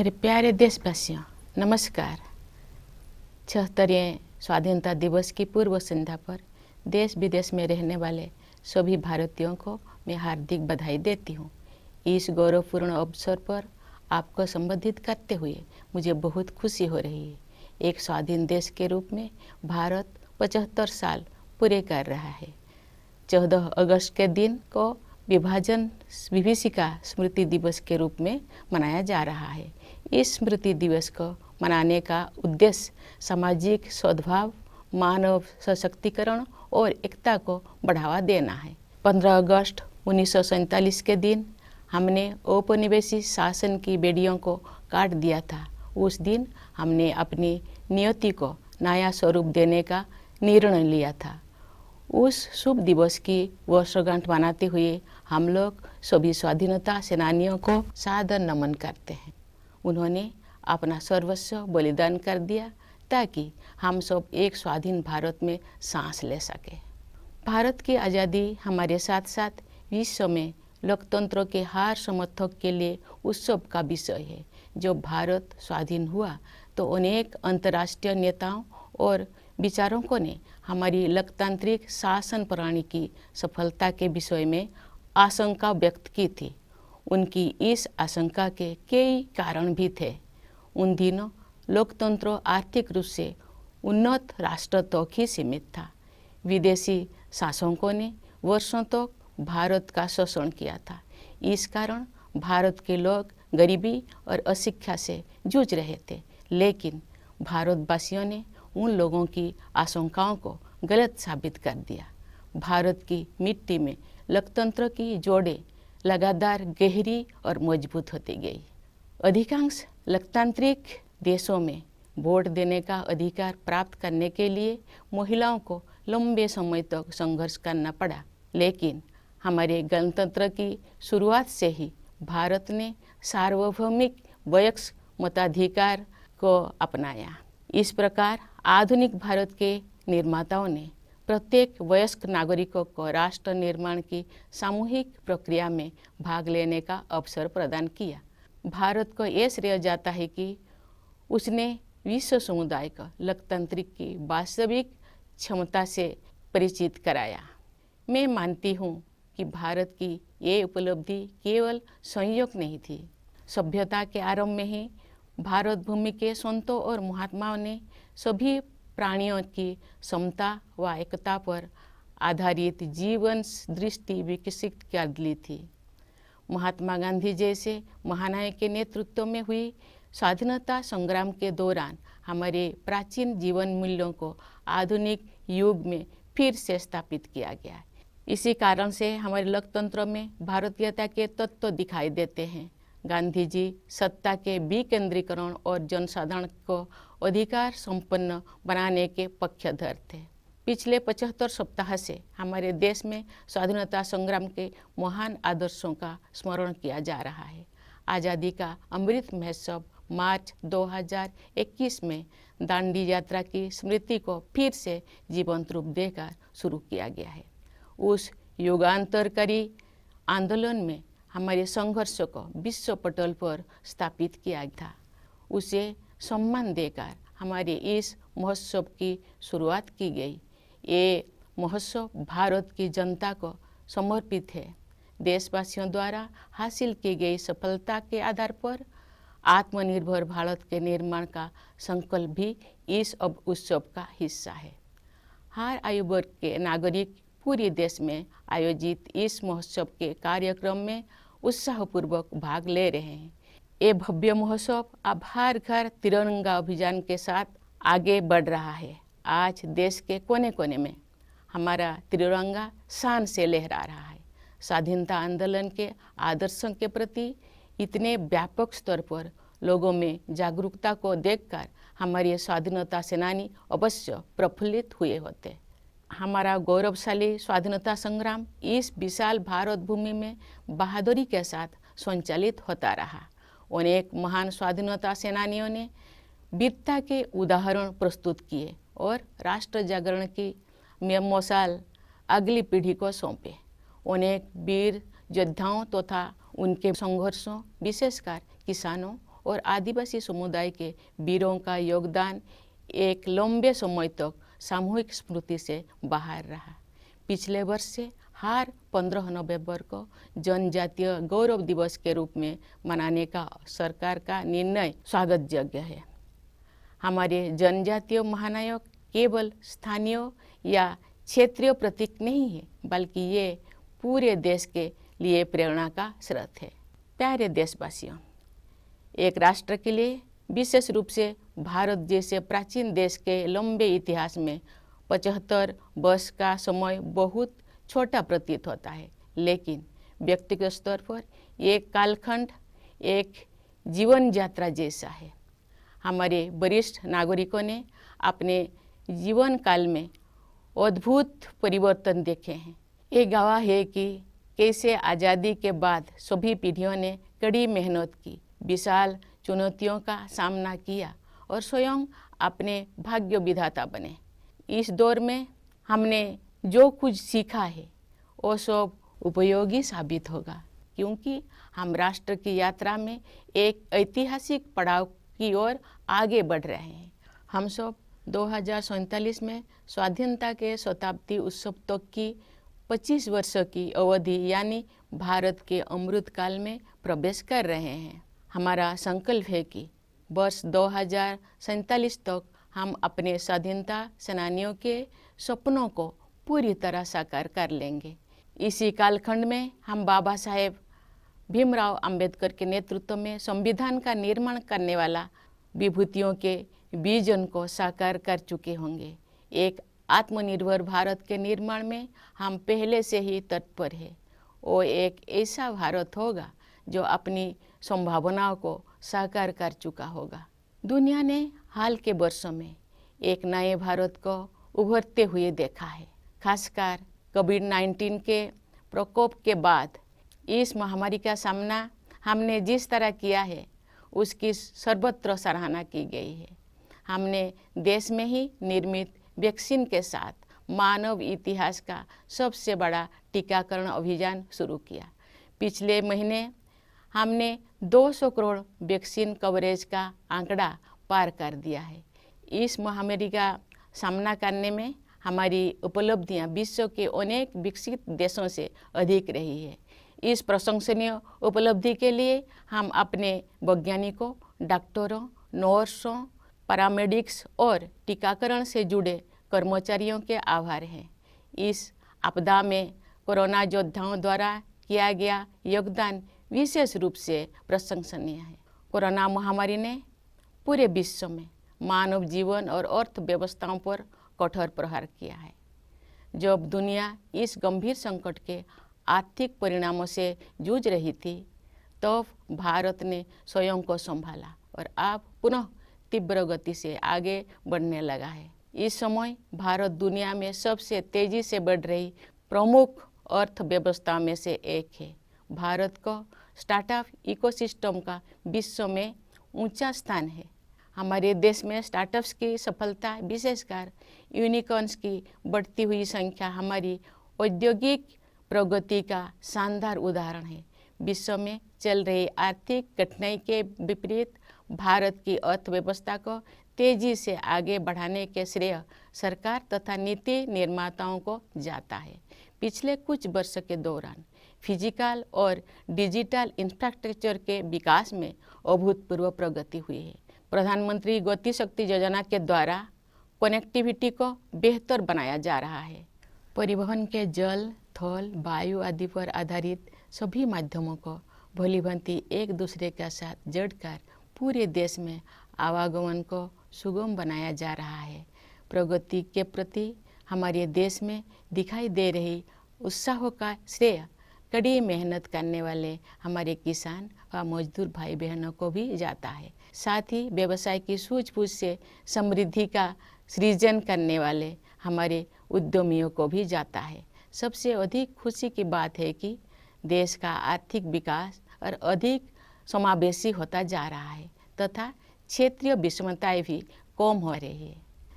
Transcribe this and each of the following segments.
मेरे प्यारे देशवासियों, नमस्कार। 76वें स्वाधीनता दिवस की पूर्व संध्या पर देश विदेश में रहने वाले सभी भारतीयों को मैं हार्दिक बधाई देती हूँ। इस गौरवपूर्ण अवसर पर आपको संबोधित करते हुए मुझे बहुत खुशी हो रही है। एक स्वाधीन देश के रूप में भारत 75 साल पूरे कर रहा है। 14 अगस्त के दिन को विभाजन विभीषिका स्मृति दिवस के रूप में मनाया जा रहा है। इस स्मृति दिवस को मनाने का उद्देश्य सामाजिक सद्भाव, मानव सशक्तिकरण और एकता को बढ़ावा देना है। 15 अगस्त 1947 के दिन हमने औपनिवेशिक शासन की बेड़ियों को काट दिया था। उस दिन हमने अपनी नियति को नया स्वरूप देने का निर्णय लिया था। उस शुभ दिवस की वर्षगांठ मनाते हुए हम लोग सभी स्वाधीनता सेनानियों को सादर नमन करते हैं। उन्होंने अपना सर्वस्व बलिदान कर दिया ताकि हम सब एक स्वाधीन भारत में सांस ले सकें। भारत की आज़ादी हमारे साथ साथ विश्व में लोकतंत्र के हर समर्थक के लिए उत्सव का विषय है। जब भारत स्वाधीन हुआ तो अनेक अंतर्राष्ट्रीय नेताओं और विचारकों ने हमारी लोकतांत्रिक शासन प्रणाली की सफलता के विषय में आशंका व्यक्त की थी। उनकी इस आशंका के कई कारण भी थे। उन दिनों लोकतंत्र आर्थिक रूप से उन्नत राष्ट्र तक ही सीमित था। विदेशी शासकों ने वर्षों तक भारत का शोषण किया था। इस कारण भारत के लोग गरीबी और अशिक्षा से जूझ रहे थे। लेकिन भारतवासियों ने उन लोगों की आशंकाओं को गलत साबित कर दिया। भारत की मिट्टी में लोकतंत्र की जोड़ें लगातार गहरी और मजबूत होती गई। अधिकांश लोकतांत्रिक देशों में वोट देने का अधिकार प्राप्त करने के लिए महिलाओं को लंबे समय तक संघर्ष करना पड़ा। लेकिन हमारे गणतंत्र की शुरुआत से ही भारत ने सार्वभौमिक वयस्क मताधिकार को अपनाया। इस प्रकार आधुनिक भारत के निर्माताओं ने प्रत्येक वयस्क नागरिकों को राष्ट्र निर्माण की सामूहिक प्रक्रिया में भाग लेने का अवसर प्रदान किया। भारत को यह श्रेय जाता है कि उसने विश्व समुदाय को लोकतंत्र की वास्तविक क्षमता से परिचित कराया। मैं मानती हूँ कि भारत की ये उपलब्धि केवल संयोग नहीं थी। सभ्यता के आरंभ में ही भारत भूमि के संतों और महात्माओं ने सभी प्राणियों की समता व एकता पर आधारित जीवन दृष्टि विकसित कर ली थी। महात्मा गांधी जैसे महानायक के नेतृत्व में हुई स्वाधीनता संग्राम के दौरान हमारे प्राचीन जीवन मूल्यों को आधुनिक युग में फिर से स्थापित किया गया। इसी कारण से हमारे लोकतंत्र में भारतीयता के तत्व दिखाई देते हैं। गांधी जी सत्ता के विकेंद्रीकरण और जनसाधारण को अधिकार संपन्न बनाने के पक्षधर थे। पिछले 75 सप्ताह से हमारे देश में स्वाधीनता संग्राम के महान आदर्शों का स्मरण किया जा रहा है। आज़ादी का अमृत महोत्सव मार्च 2021 में दांडी यात्रा की स्मृति को फिर से जीवंत रूप देकर शुरू किया गया है। उस युगांतरकारी आंदोलन में हमारे संघर्ष को विश्व पटल पर स्थापित किया था। उसे सम्मान देकर हमारे इस महोत्सव की शुरुआत की गई। ये महोत्सव भारत की जनता को समर्पित है। देशवासियों द्वारा हासिल की गई सफलता के आधार पर आत्मनिर्भर भारत के निर्माण का संकल्प भी इस उत्सव का हिस्सा है। हर आयु वर्ग के नागरिक पूरे देश में आयोजित इस महोत्सव के कार्यक्रम में उत्साहपूर्वक भाग ले रहे हैं। ये भव्य महोत्सव अब हर घर तिरंगा अभियान के साथ आगे बढ़ रहा है। आज देश के कोने कोने में हमारा तिरंगा शान से लहरा रहा है। स्वाधीनता आंदोलन के आदर्शों के प्रति इतने व्यापक स्तर पर लोगों में जागरूकता को देखकर हमारे स्वाधीनता सेनानी अवश्य प्रफुल्लित हुए होते। हमारा गौरवशाली स्वाधीनता संग्राम इस विशाल भारत भूमि में बहादुरी के साथ संचालित होता रहा। अनेक महान स्वाधीनता सेनानियों ने वीरता के उदाहरण प्रस्तुत किए और राष्ट्र जागरण की मशाल अगली पीढ़ी को सौंपे। अनेक वीर योद्धाओं तथा उनके संघर्षों, विशेषकर किसानों और आदिवासी समुदाय के वीरों का योगदान एक लंबे समय तक सामूहिक स्मृति से बाहर रहा। पिछले वर्ष से हर 15 नवंबर को जनजातीय गौरव दिवस के रूप में मनाने का सरकार का निर्णय स्वागत योग्य है। हमारे जनजातीय महानायक केवल स्थानीय या क्षेत्रीय प्रतीक नहीं है, बल्कि ये पूरे देश के लिए प्रेरणा का स्रोत है। प्यारे देशवासियों, एक राष्ट्र के लिए, विशेष रूप से भारत जैसे प्राचीन देश के लंबे इतिहास में 75 वर्ष का समय बहुत छोटा प्रतीत होता है, लेकिन व्यक्तिगत स्तर पर एक कालखंड एक जीवन यात्रा जैसा है। हमारे वरिष्ठ नागरिकों ने अपने जीवन काल में अद्भुत परिवर्तन देखे हैं। ये गवाह है कि कैसे आज़ादी के बाद सभी पीढ़ियों ने कड़ी मेहनत की, विशाल चुनौतियों का सामना किया और स्वयं अपने भाग्य विधाता बने। इस दौर में हमने जो कुछ सीखा है वो सब उपयोगी साबित होगा, क्योंकि हम राष्ट्र की यात्रा में एक ऐतिहासिक पड़ाव की ओर आगे बढ़ रहे हैं। हम सब 2047 में स्वाधीनता के शताब्दी उत्सव तक की 25 वर्षों की अवधि यानी भारत के अमृत काल में प्रवेश कर रहे हैं। हमारा संकल्प है कि वर्ष 2047 तक हम अपने स्वाधीनता सेनानियों के सपनों को पूरी तरह साकार कर लेंगे। इसी कालखंड में हम बाबा साहेब भीमराव अंबेडकर के नेतृत्व में संविधान का निर्माण करने वाला विभूतियों के विजन को साकार कर चुके होंगे। एक आत्मनिर्भर भारत के निर्माण में हम पहले से ही तत्पर हैं। वो एक ऐसा भारत होगा जो अपनी संभावनाओं को साकार कर चुका होगा। दुनिया ने हाल के वर्षों में एक नए भारत को उभरते हुए देखा है। खासकर कोविड-19 के प्रकोप के बाद इस महामारी का सामना हमने जिस तरह किया है, उसकी सर्वत्र सराहना की गई है। हमने देश में ही निर्मित वैक्सीन के साथ मानव इतिहास का सबसे बड़ा टीकाकरण अभियान शुरू किया। पिछले महीने हमने 200 करोड़ वैक्सीन कवरेज का आंकड़ा पार कर दिया है। इस महामारी का सामना करने में हमारी उपलब्धियां विश्व के अनेक विकसित देशों से अधिक रही है। इस प्रशंसनीय उपलब्धि के लिए हम अपने वैज्ञानिकों, डॉक्टरों, नर्सों, पैरामेडिक्स और टीकाकरण से जुड़े कर्मचारियों के आभार हैं। इस आपदा में कोरोना योद्धाओं द्वारा किया गया योगदान विशेष रूप से प्रशंसनीय है। कोरोना महामारी ने पूरे विश्व में मानव जीवन और अर्थव्यवस्थाओं पर कठोर प्रहार किया है। जब दुनिया इस गंभीर संकट के आर्थिक परिणामों से जूझ रही थी, तब भारत ने स्वयं को संभाला और अब पुनः तीव्र गति से आगे बढ़ने लगा है। इस समय भारत दुनिया में सबसे तेजी से बढ़ रही प्रमुख अर्थव्यवस्था में से एक है। भारत को स्टार्टअप इकोसिस्टम का विश्व में ऊंचा स्थान है। हमारे देश में स्टार्टअप्स की सफलता, विशेषकर यूनिकॉर्न्स की बढ़ती हुई संख्या हमारी औद्योगिक प्रगति का शानदार उदाहरण है। विश्व में चल रही आर्थिक कठिनाई के विपरीत भारत की अर्थव्यवस्था को तेजी से आगे बढ़ाने के श्रेय सरकार तथा नीति निर्माताओं को जाता है। पिछले कुछ वर्षों के दौरान फिजिकल और डिजिटल इंफ्रास्ट्रक्चर के विकास में अभूतपूर्व प्रगति हुई है। प्रधानमंत्री गति शक्ति योजना के द्वारा कनेक्टिविटी को बेहतर बनाया जा रहा है। परिवहन के जल, थल, वायु आदि पर आधारित सभी माध्यमों को भलीभांति एक दूसरे के साथ जोड़कर पूरे देश में आवागमन को सुगम बनाया जा रहा है। प्रगति के प्रति हमारे देश में दिखाई दे रही उत्साह का श्रेय कड़ी मेहनत करने वाले हमारे किसान व मजदूर भाई बहनों को भी जाता है। साथ ही व्यवसाय की सूझबूझ से समृद्धि का सृजन करने वाले हमारे उद्यमियों को भी जाता है। सबसे अधिक खुशी की बात है कि देश का आर्थिक विकास और अधिक समावेशी होता जा रहा है तथा क्षेत्रीय विषमताएं भी कम हो रही है।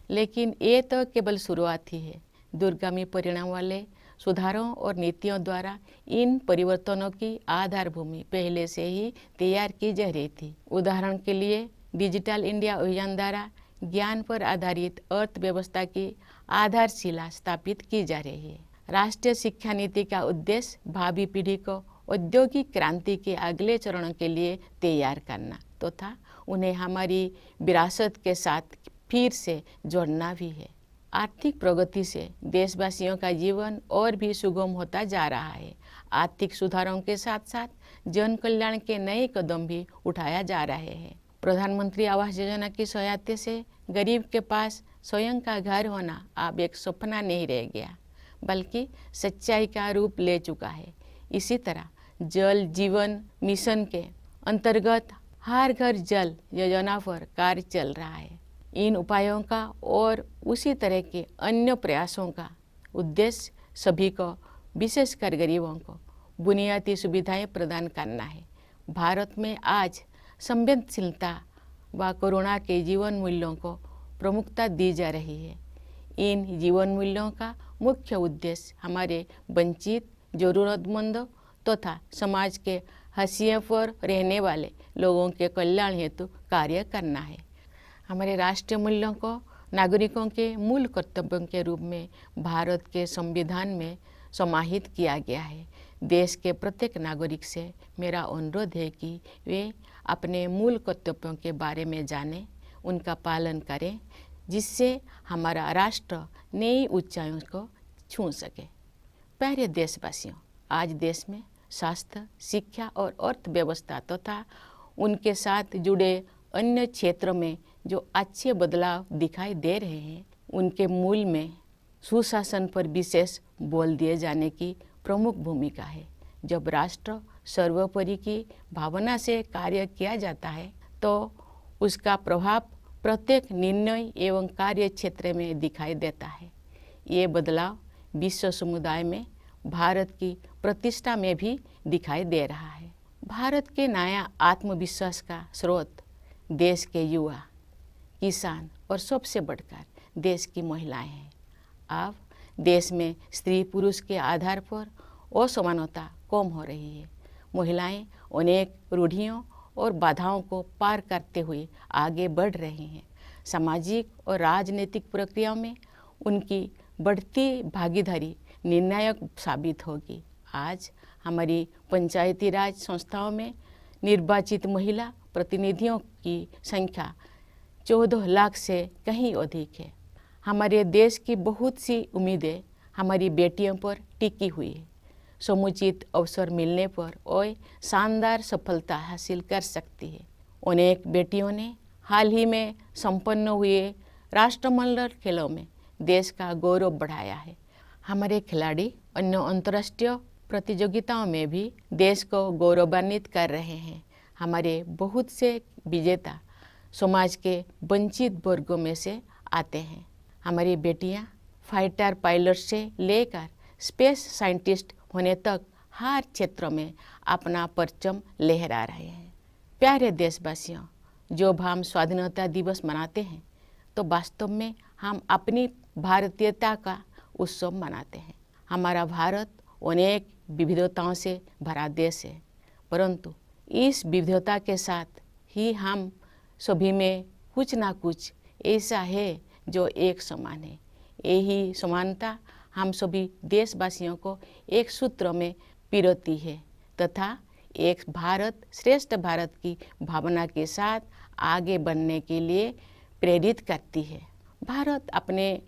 लेकिन ये तो केवल शुरुआत ही है। दूरगामी परिणाम वाले सुधारों और नीतियों द्वारा इन परिवर्तनों की आधारभूमि पहले से ही तैयार की जा रही थी। उदाहरण के लिए डिजिटल इंडिया अभियान द्वारा ज्ञान पर आधारित अर्थव्यवस्था की आधारशिला स्थापित की जा रही है। राष्ट्रीय शिक्षा नीति का उद्देश्य भावी पीढ़ी को औद्योगिक क्रांति के अगले चरणों के लिए तैयार करना तथा उन्हें हमारी विरासत के साथ फिर से जोड़ना भी है। आर्थिक प्रगति से देशवासियों का जीवन और भी सुगम होता जा रहा है। आर्थिक सुधारों के साथ साथ जन कल्याण के नए कदम भी उठाया जा रहे हैं। प्रधानमंत्री आवास योजना की सहायता से गरीब के पास स्वयं का घर होना अब एक सपना नहीं रह गया, बल्कि सच्चाई का रूप ले चुका है। इसी तरह जल जीवन मिशन के अंतर्गत हर घर जल योजना पर कार्य चल रहा है। इन उपायों का और उसी तरह के अन्य प्रयासों का उद्देश्य सभी को, विशेषकर गरीबों को, बुनियादी सुविधाएं प्रदान करना है। भारत में आज संवेदनशीलता व कोरोना के जीवन मूल्यों को प्रमुखता दी जा रही है। इन जीवन मूल्यों का मुख्य उद्देश्य हमारे वंचित, जरूरतमंदों तथा समाज के हाशिए पर रहने वाले लोगों के कल्याण हेतु कार्य करना है। हमारे राष्ट्रीय मूल्यों को नागरिकों के मूल कर्तव्यों के रूप में भारत के संविधान में समाहित किया गया है। देश के प्रत्येक नागरिक से मेरा अनुरोध है कि वे अपने मूल कर्तव्यों के बारे में जानें, उनका पालन करें, जिससे हमारा राष्ट्र नई ऊंचाइयों को छू सके। प्यारे देशवासियों, आज देश में स्वास्थ्य, शिक्षा और अर्थव्यवस्था तथा उनके साथ जुड़े अन्य क्षेत्रों में जो अच्छे बदलाव दिखाई दे रहे हैं, उनके मूल में सुशासन पर विशेष बल दिए जाने की प्रमुख भूमिका है। जब राष्ट्र सर्वोपरि की भावना से कार्य किया जाता है तो उसका प्रभाव प्रत्येक निर्णय एवं कार्य क्षेत्र में दिखाई देता है। ये बदलाव विश्व समुदाय में भारत की प्रतिष्ठा में भी दिखाई दे रहा है। भारत के नया आत्मविश्वास का स्रोत देश के युवा, किसान और सबसे बढ़कर देश की महिलाएं हैं। अब देश में स्त्री पुरुष के आधार पर असमानता कम हो रही है। महिलाएं अनेक रूढ़ियों और बाधाओं को पार करते हुए आगे बढ़ रही हैं। सामाजिक और राजनीतिक प्रक्रियाओं में उनकी बढ़ती भागीदारी निर्णायक साबित होगी। आज हमारी पंचायती राज संस्थाओं में निर्वाचित महिला प्रतिनिधियों की संख्या 14 लाख से कहीं अधिक है। हमारे देश की बहुत सी उम्मीदें हमारी बेटियों पर टिकी हुई है। समुचित अवसर मिलने पर वह शानदार सफलता हासिल कर सकती है। अनेक बेटियों ने हाल ही में संपन्न हुए राष्ट्रमंडल खेलों में देश का गौरव बढ़ाया है। हमारे खिलाड़ी अन्य अंतर्राष्ट्रीय प्रतियोगिताओं में भी देश को गौरवान्वित कर रहे हैं। हमारे बहुत से विजेता समाज के वंचित वर्गों में से आते हैं। हमारी बेटियां फाइटर पायलट से लेकर स्पेस साइंटिस्ट होने तक हर क्षेत्र में अपना परचम लहरा रहे हैं। प्यारे देशवासियों, जब हम स्वाधीनता दिवस मनाते हैं तो वास्तव में हम अपनी भारतीयता का उत्सव मनाते हैं। हमारा भारत अनेक विविधताओं से भरा देश है, परंतु इस विविधता के साथ ही हम सभी में कुछ ना कुछ ऐसा है जो एक समान है। यही समानता हम सभी देशवासियों को एक सूत्र में पिरोती है तथा एक भारत श्रेष्ठ भारत की भावना के साथ आगे बढ़ने के लिए प्रेरित करती है। भारत अपने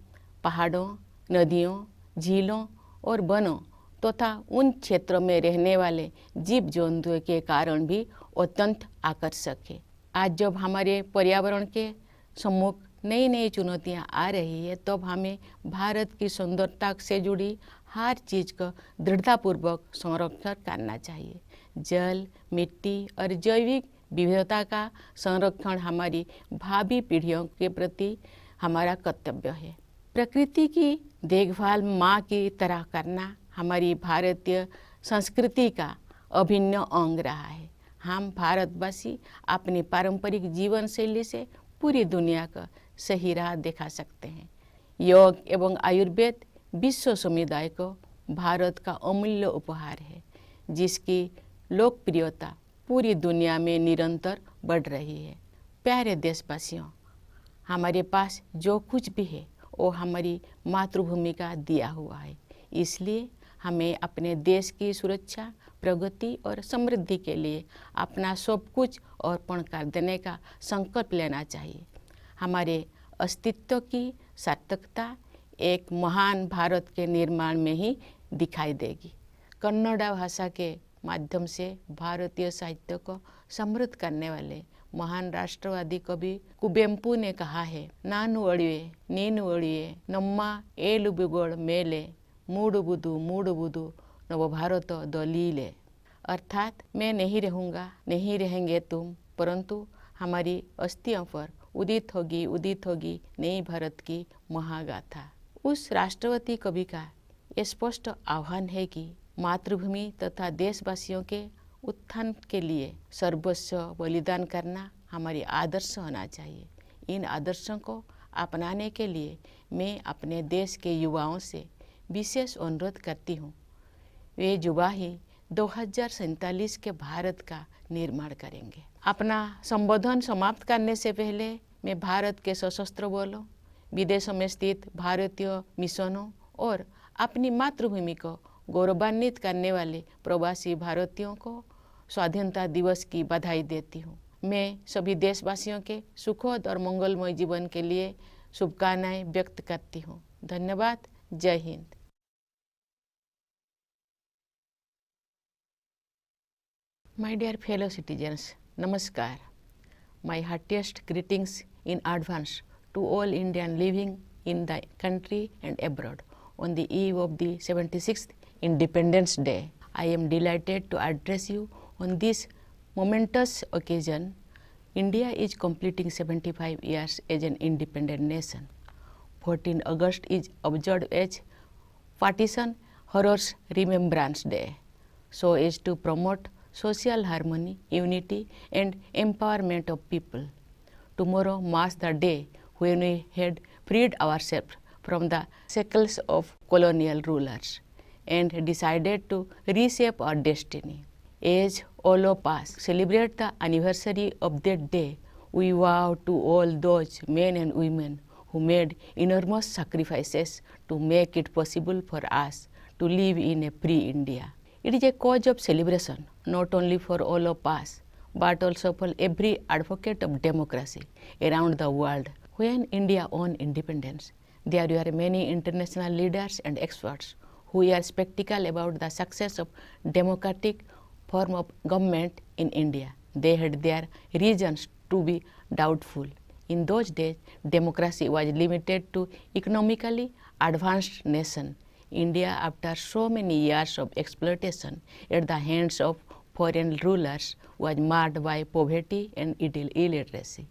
पहाड़ों, नदियों, झीलों और वनों तथा उन क्षेत्रों में रहने वाले जीव जंतुओं के कारण भी अत्यंत आकर्षक है। आज जब हमारे पर्यावरण के सम्मुख नई नई चुनौतियां आ रही है, तब हमें भारत की सुंदरता से जुड़ी हर चीज़ का दृढ़तापूर्वक संरक्षण करना चाहिए। जल, मिट्टी और जैविक विविधता का संरक्षण हमारी भावी पीढ़ियों के प्रति हमारा कर्तव्य है। प्रकृति की देखभाल माँ की तरह करना हमारी भारतीय संस्कृति का अभिन्न अंग रहा है। हम भारतवासी अपनी पारंपरिक जीवन शैली से पूरी दुनिया का सही राह दिखा सकते हैं। योग एवं आयुर्वेद विश्व समुदाय को भारत का अमूल्य उपहार है, जिसकी लोकप्रियता पूरी दुनिया में निरंतर बढ़ रही है। प्यारे देशवासियों, हमारे पास जो कुछ भी है वो हमारी मातृभूमि का दिया हुआ है। इसलिए हमें अपने देश की सुरक्षा, प्रगति और समृद्धि के लिए अपना सब कुछ अर्पण कर देने का संकल्प लेना चाहिए। हमारे अस्तित्व की सार्थकता एक महान भारत के निर्माण में ही दिखाई देगी। कन्नड़ भाषा के माध्यम से भारतीय साहित्य को समृद्ध करने वाले महान राष्ट्रवादी कवि कुवेंपु ने कहा है, नानु अड़िए नीनु अड़िए नम्मा एलु बिगोड़ मेले मूडुबुदु मूडुबुदु नव भारत दलीले। अर्थात मैं नहीं रहूँगा, नहीं रहेंगे तुम, परंतु हमारी अस्थियों पर उदित होगी नई भारत की महागाथा। उस राष्ट्रवादी कवि का ये स्पष्ट आह्वान है कि मातृभूमि तथा देशवासियों के उत्थान के लिए सर्वस्व बलिदान करना हमारी आदर्श होना चाहिए। इन आदर्शों को अपनाने के लिए मैं अपने देश के युवाओं से विशेष अनुरोध करती हूँ। वे युवा ही 2047 के भारत का निर्माण करेंगे। अपना संबोधन समाप्त करने से पहले मैं भारत के सशस्त्र बलों, विदेशों में स्थित भारतीय मिशनों और अपनी मातृभूमि को गौरवान्वित करने वाले प्रवासी भारतीयों को स्वाधीनता दिवस की बधाई देती हूँ। मैं सभी देशवासियों के सुखद और मंगलमय जीवन के लिए शुभकामनाएं व्यक्त करती हूँ। धन्यवाद। जय Hind. My dear fellow citizens, Namaskar. My heartiest greetings in advance to all Indians living in the country and abroad on the eve of the 76th Independence Day. I am delighted to address you on this momentous occasion. India is completing 75 years as an independent nation. 14 August is observed as Partition Horrors Remembrance Day, so as to promote social harmony, unity and empowerment of people. Tomorrow marks the day when we had freed ourselves from the shackles of colonial rulers and decided to reshape our destiny. As all of us celebrate the anniversary of that day, we vow to all those men and women who made enormous sacrifices to make it possible for us to live in a free India. It is a cause of celebration not only for all of us, but also for every advocate of democracy around the world. When India won independence, there were many international leaders and experts who were skeptical about the success of democratic form of government in India. They had their reasons to be doubtful. In those days, democracy was limited to economically advanced nations. India, after so many years of exploitation at the hands of foreign rulers, was marred by poverty and illiteracy.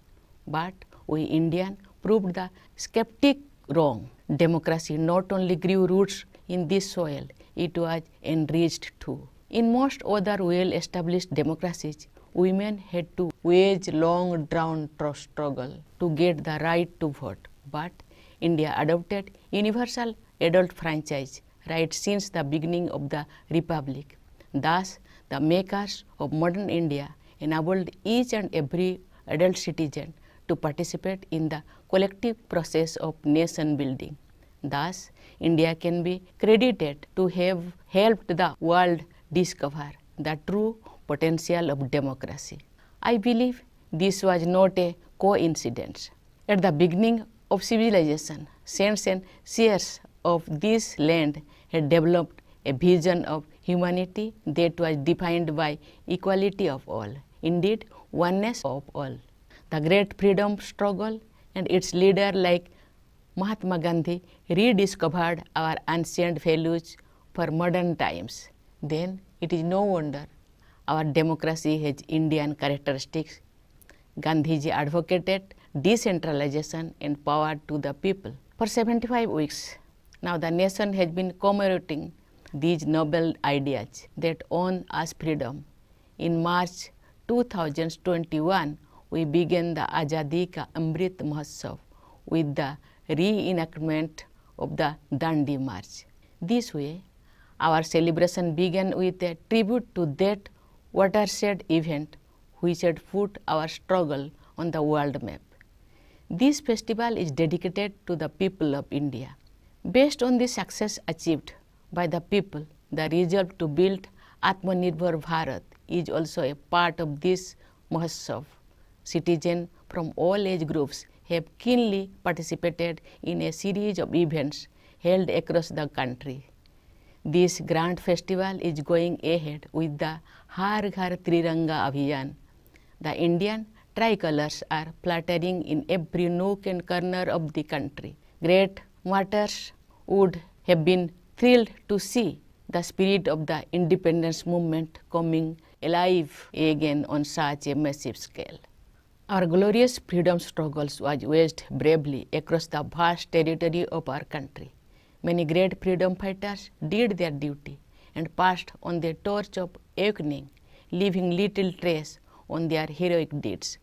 But we Indians proved the skeptic wrong. Democracy not only grew roots in this soil, it was enriched too. In most other well-established democracies, women had to wage long drawn struggle to get the right to vote. But India adopted universal adult franchise right since the beginning of the Republic. Thus, the makers of modern India enabled each and every adult citizen to participate in the collective process of nation building. Thus, India can be credited to have helped the world discover the true potential of democracy. I believe this was not a coincidence. At the beginning of civilization, saints and seers of this land had developed a vision of humanity that was defined by equality of all, indeed oneness of all. The great freedom struggle and its leader like Mahatma Gandhi rediscovered our ancient values for modern times. Then it is no wonder our democracy has Indian characteristics. Gandhiji advocated decentralization and power to the people. For 75 weeks, now the nation has been commemorating these noble ideas that won us freedom. In March 2021, we began the Azadi Ka Amrit Mahotsav with the reenactment of the Dandi March. This way, Our celebration began with a tribute to that watershed event which had put our struggle on the world map. This festival is dedicated to the people of India. Based on the success achieved by the people, the resolve to build Atmanirbhar Bharat is also a part of this Mahotsav. Citizens from all age groups have keenly participated in a series of events held across the country. This grand festival is going ahead with the Har Ghar Triranga Abhiyan. The Indian tricolors are fluttering in every nook and corner of the country. Great martyrs would have been thrilled to see the spirit of the independence movement coming alive again on such a massive scale. Our glorious freedom struggles was waged bravely across the vast territory of our country. Many great freedom fighters did their duty and passed on the torch of awakening, leaving little trace on their heroic deeds.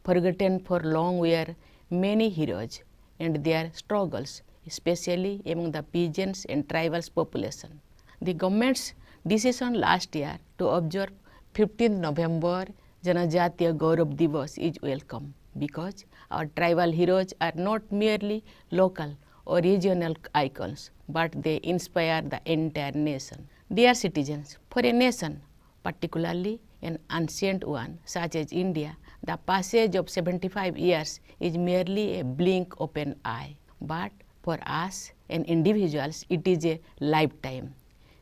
Forgotten for long were many heroes and their struggles, especially among the peasants and tribal population. The government's decision last year to observe 15th November Janajatiya Gaurav Divas is welcome because our tribal heroes are not merely local or regional icons, but they inspire the entire nation. Dear citizens, for a nation, particularly an ancient one such as India, the passage of 75 years is merely a blink of an eye. But for us and individuals, it is a lifetime.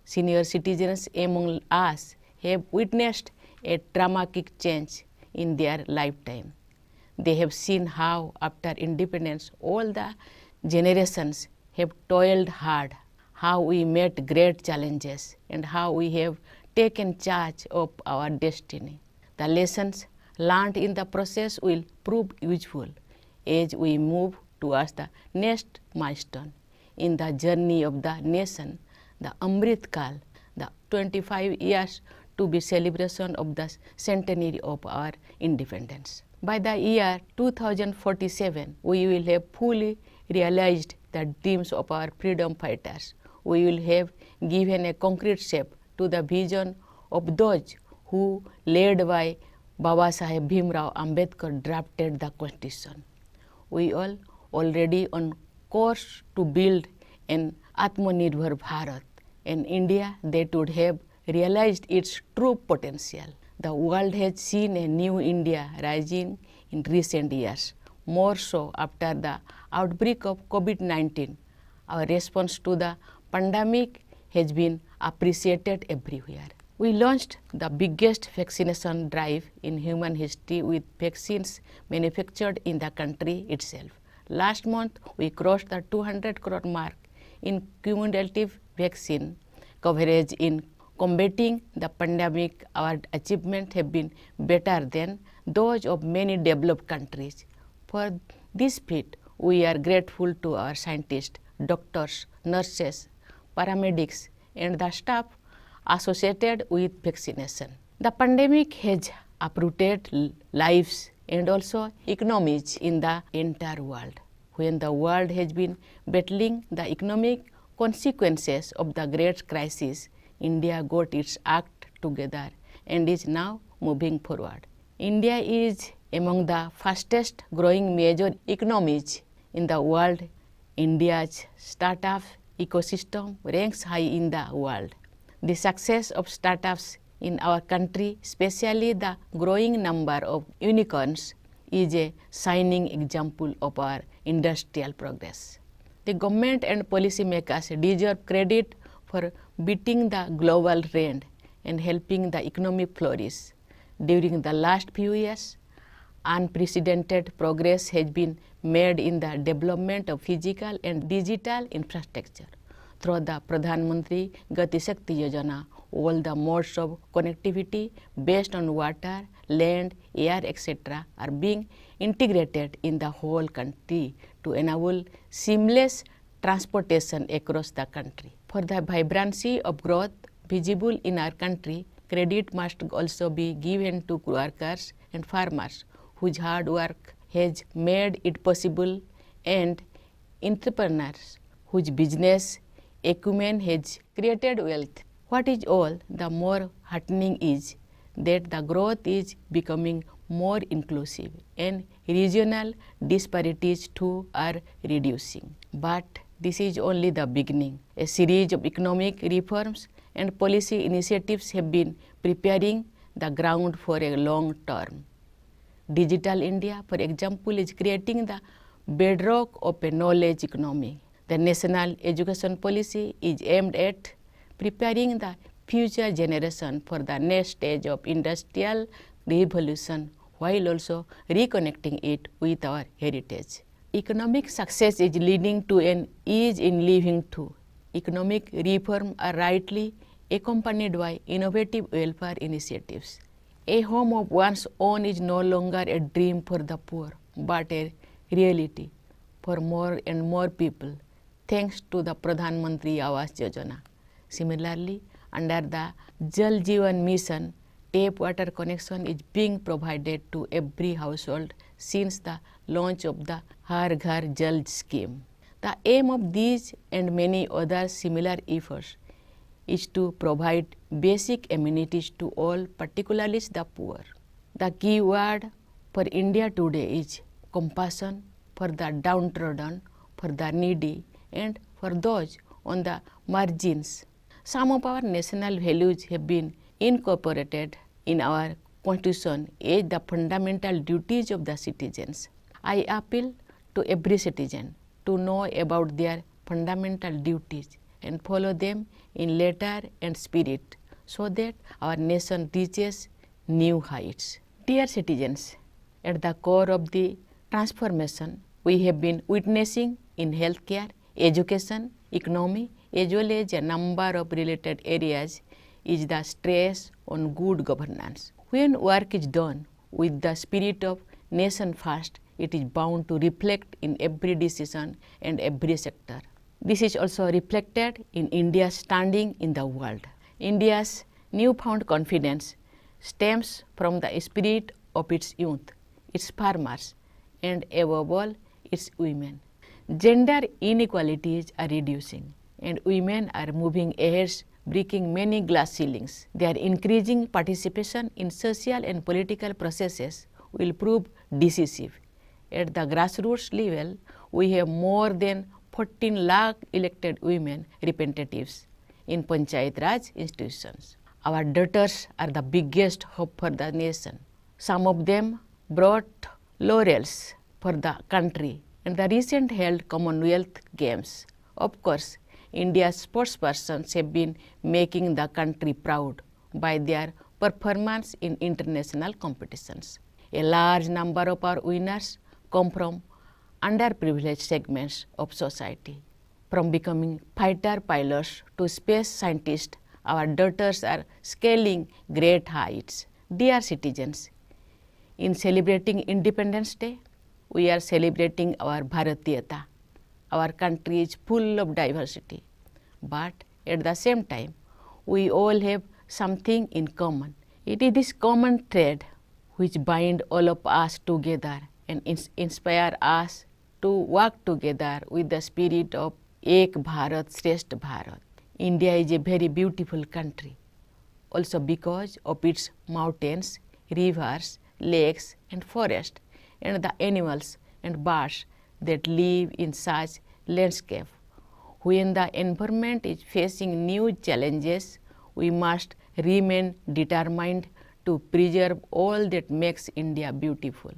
Senior citizens among us have witnessed a dramatic change in their lifetime. They have seen how after independence all the generations have toiled hard, how we met great challenges, and how we have taken charge of our destiny. The lessons learned in the process will prove useful as we move towards the next milestone in the journey of the nation, the Amrit Kal, the 25 years to be celebration of the centenary of our independence. By the year 2047, we will have fully realized the dreams of our freedom fighters. We will have given a concrete shape to the vision of those who, led by Babasaheb Bhimrao Ambedkar, drafted the Constitution. We are already on course to build an Atmanirbhar Bharat, an India that would have realized its true potential. The world has seen a new India rising in recent years, more so after the outbreak of COVID-19. Our response to the pandemic has been appreciated everywhere. We launched the biggest vaccination drive in human history with vaccines manufactured in the country itself. Last month, we crossed the 200 crore mark in cumulative vaccine coverage in combating the pandemic. Our achievements have been better than those of many developed countries. For this feat, we are grateful to our scientists, doctors, nurses, paramedics, and the staff associated with vaccination. The pandemic has uprooted lives and also economies in the entire world. When the world has been battling the economic consequences of the great crisis, India got its act together and is now moving forward. India is among the fastest growing major economies in the world. India's startup ecosystem ranks high in the world. The success of startups in our country, especially the growing number of unicorns, is a shining example of our industrial progress. The government and policymakers deserve credit for beating the global trend and helping the economy flourish. During the last few years, unprecedented progress has been made in the development of physical and digital infrastructure. Through the Pradhan Mantri Gati Shakti Yojana, all the modes of connectivity based on water, land, air, etc. are being integrated in the whole country to enable seamless transportation across the country. For the vibrancy of growth visible in our country, credit must also be given to workers and farmers whose hard work has made it possible, and entrepreneurs whose business acumen has created wealth. What is all the more heartening is that the growth is becoming more inclusive and regional disparities too are reducing. But this is only the beginning. A series of economic reforms and policy initiatives have been preparing the ground for a long term. Digital India, for example, is creating the bedrock of a knowledge economy. The national education policy is aimed at preparing the future generation for the next stage of industrial revolution while also reconnecting it with our heritage. Economic success is leading to an ease in living too. Economic reform are rightly accompanied by innovative welfare initiatives. A home of one's own is no longer a dream for the poor, but a reality for more and more people, thanks to the Pradhan Mantri Awas Yojana. Similarly, under the Jal Jeevan Mission, tap water connection is being provided to every household since the launch of the Har Ghar Jal scheme. The aim of these and many other similar efforts is to provide basic amenities to all, particularly the poor. The key word for India today is compassion for the downtrodden, for the needy, and for those on the margins. Some of our national values have been incorporated in our Constitution as the fundamental duties of the citizens. I appeal to every citizen to know about their fundamental duties and follow them in letter and spirit so that our nation reaches new heights. Dear citizens, at the core of the transformation we have been witnessing in healthcare, education, economy, as well as a number of related areas is the stress on good governance. When work is done with the spirit of nation first, it is bound to reflect in every decision and every sector. This is also reflected in India's standing in the world. India's newfound confidence stems from the spirit of its youth, its farmers, and above all, its women. Gender inequalities are reducing, and women are moving ahead, breaking many glass ceilings. Their increasing participation in social and political processes will prove decisive. At the grassroots level, we have more than 14 lakh elected women representatives in Panchayat Raj institutions. Our daughters are the biggest hope for the nation. Some of them brought laurels for the country in the recent held Commonwealth Games. Of course, India's sportspersons have been making the country proud by their performance in international competitions. A large number of our winners come from underprivileged segments of society. From becoming fighter pilots to space scientists, our daughters are scaling great heights. Dear citizens, in celebrating Independence Day, we are celebrating our Bharatiyata. Our country is full of diversity, but at the same time, we all have something in common. It is this common thread which binds all of us together and inspire us to work together with the spirit of Ek Bharat Shrestha Bharat. India is a very beautiful country, also because of its mountains, rivers, lakes, and forests, and the animals and birds that live in such landscape. When the environment is facing new challenges, we must remain determined to preserve all that makes India beautiful.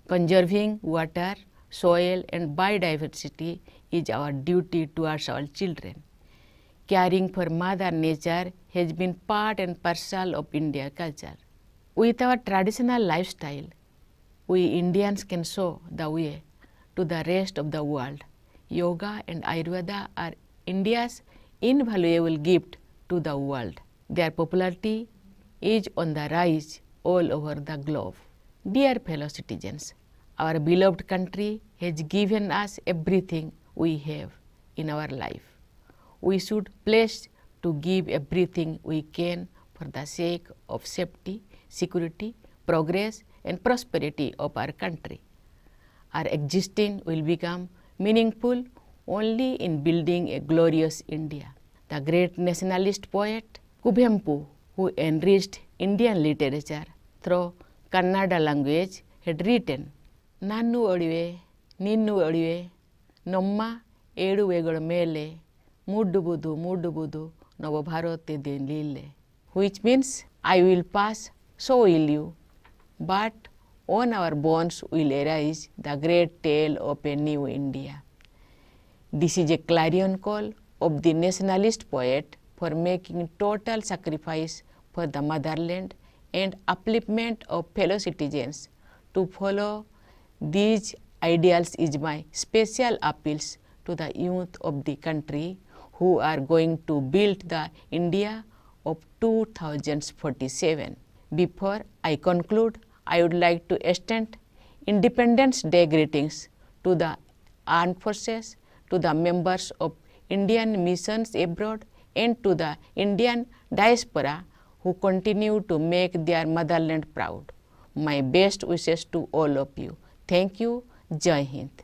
Conserving water, soil, and biodiversity is our duty towards our children. Caring for Mother Nature has been part and parcel of Indian culture. With our traditional lifestyle, we Indians can show the way to the rest of the world. Yoga and Ayurveda are India's invaluable gift to the world. Their popularity is on the rise all over the globe. Dear fellow citizens, our beloved country has given us everything we have in our life. We should pledge to give everything we can for the sake of safety, security, progress, and prosperity of our country. Our existence will become meaningful only in building a glorious India. The great nationalist poet Kuvempu, who enriched Indian literature through Kannada language, had written, Nannu ಒಡಿವೆ ನಿನ್ನು ಒಡಿವೆ ನಮ್ಮ ಏಳುವೆಗಳ ಮೇಲೆ ಮೂಡುವುದು ಮೂಡುವುದು ನವ ಭಾರತದ ಲೀಲೆ, which means I will pass, so will you, but on our bones will arise the great tale of a new India. This is a clarion call of the nationalist poet for making total sacrifice for the motherland and upliftment of fellow citizens. To follow these ideals is my special appeals to the youth of the country who are going to build the India of 2047. Before I conclude, I would like to extend Independence Day greetings to the armed forces, to the members of Indian missions abroad, and to the Indian diaspora who continue to make their motherland proud. My best wishes to all of you. Thank you. Jai Hind.